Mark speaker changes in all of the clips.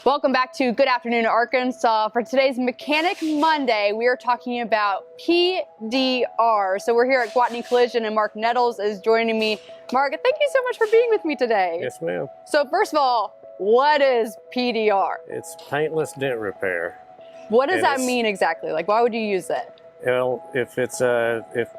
Speaker 1: Welcome back to Good Afternoon Arkansas. For today's Mechanic Monday, we are talking about PDR. So we're here at Gwatney Collision and Mark Nettles is joining me. Mark, thank you so much for being with me today.
Speaker 2: Yes, ma'am.
Speaker 1: So first of all, what is PDR?
Speaker 2: It's paintless dent repair.
Speaker 1: What does that mean exactly? Like, why would you use it?
Speaker 2: Well, if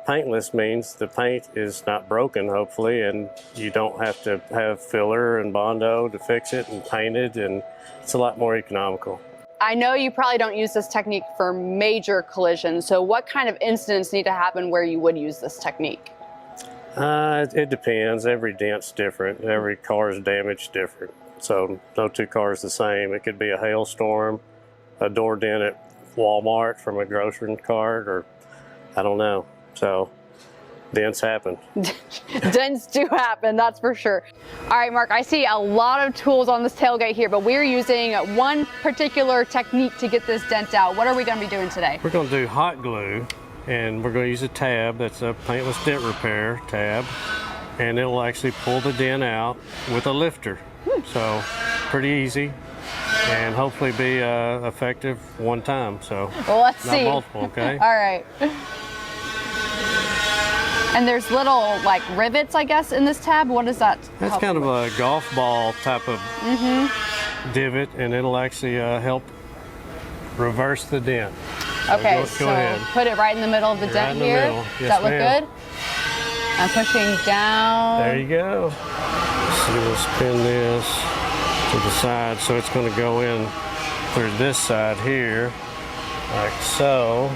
Speaker 2: paintless means the paint is not broken, hopefully, and you don't have to have filler and Bondo to fix it and paint it, and it's a lot more economical.
Speaker 1: I know you probably don't use this technique for major collisions, so what kind of incidents need to happen where you would use this technique?
Speaker 2: It depends. Every dent's different. Every car's damage different. So no two cars the same. It could be a hailstorm, a door dent at Walmart from a grocery cart, or I don't know. So dents happen.
Speaker 1: Dents do happen, that's for sure. All right, Mark, I see a lot of tools on this tailgate here, but we're using one particular technique to get this dent out. What are we going to be doing today?
Speaker 2: We're going to do hot glue, and we're going to use a tab that's a paintless dent repair tab, and it will actually pull the dent out with a lifter. So pretty easy, and hopefully be effective one time. So
Speaker 1: well, let's see.
Speaker 2: Not multiple, okay?
Speaker 1: All right. And there's little like rivets, I guess, in this tab. What is that?
Speaker 2: That's kind of a golf ball type of divot, and it'll actually help reverse the dent.
Speaker 1: Okay,
Speaker 2: so go ahead.
Speaker 1: Put it right in the middle of the dent here.
Speaker 2: Yes,
Speaker 1: does that look good? I'm pushing down.
Speaker 2: There you go. So we'll spin this to the side, so it's going to go in through this side here, like so.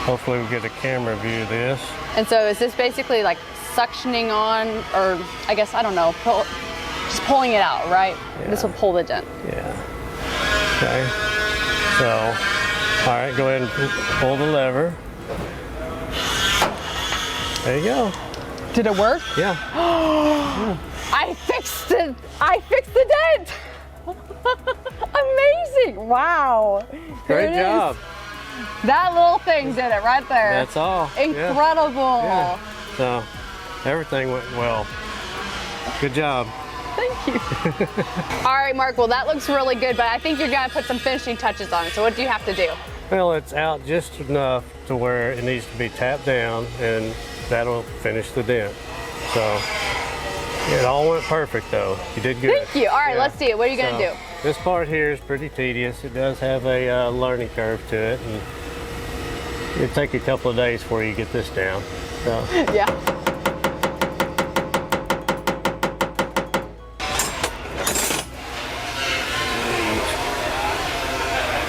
Speaker 2: Hopefully we get a camera view of this.
Speaker 1: And so is this basically like suctioning on, or I guess, I don't know, just pulling it out, right? Yeah. This will pull the dent.
Speaker 2: Yeah. Okay. So, all right, go ahead and pull the lever. There you go.
Speaker 1: Did it work?
Speaker 2: Yeah.
Speaker 1: Yeah. I fixed it. I fixed the dent. Amazing. Wow.
Speaker 2: Great job.
Speaker 1: That little thing did it right there.
Speaker 2: That's all.
Speaker 1: Incredible.
Speaker 2: Yeah. So everything went well. Good job.
Speaker 1: Thank you. All right, Mark, well, that looks really good, but I think you're going to put some finishing touches on it. So what do you have to do?
Speaker 2: Well, it's out just enough to where it needs to be tapped down, and that'll finish the dent. So it all went perfect, though. You did good.
Speaker 1: Thank you. All right, let's see it. What are you going to do?
Speaker 2: This part here is pretty tedious. It does have a learning curve to it, and it'll take you a couple of days before you get this down. So.
Speaker 1: Yeah.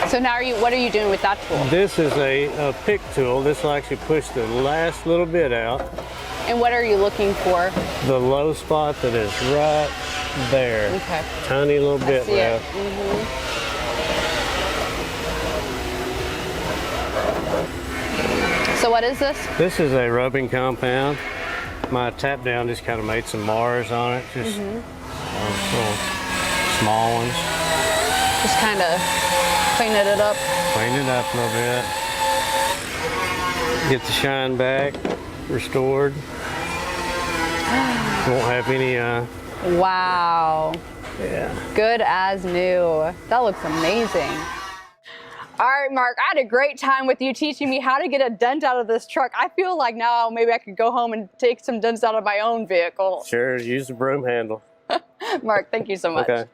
Speaker 1: So now what are you doing with that tool?
Speaker 2: This is a pick tool. This will actually push the last little bit out.
Speaker 1: And what are you looking for?
Speaker 2: The low spot that is right there.
Speaker 1: Okay.
Speaker 2: Tiny little bit left.
Speaker 1: So what is this?
Speaker 2: This is a rubbing compound. My tap down just kind of made some Mars on it, just little small ones.
Speaker 1: Just kind of cleaning it up.
Speaker 2: Clean it up a little bit. Get the shine back restored. Won't have any
Speaker 1: wow.
Speaker 2: Yeah.
Speaker 1: Good as new. That looks amazing. All right, Mark, I had a great time with you teaching me how to get a dent out of this truck. I feel like now maybe I could go home and take some dents out of my own vehicle.
Speaker 2: Sure, use the broom handle.
Speaker 1: Mark, thank you so much.
Speaker 2: Okay.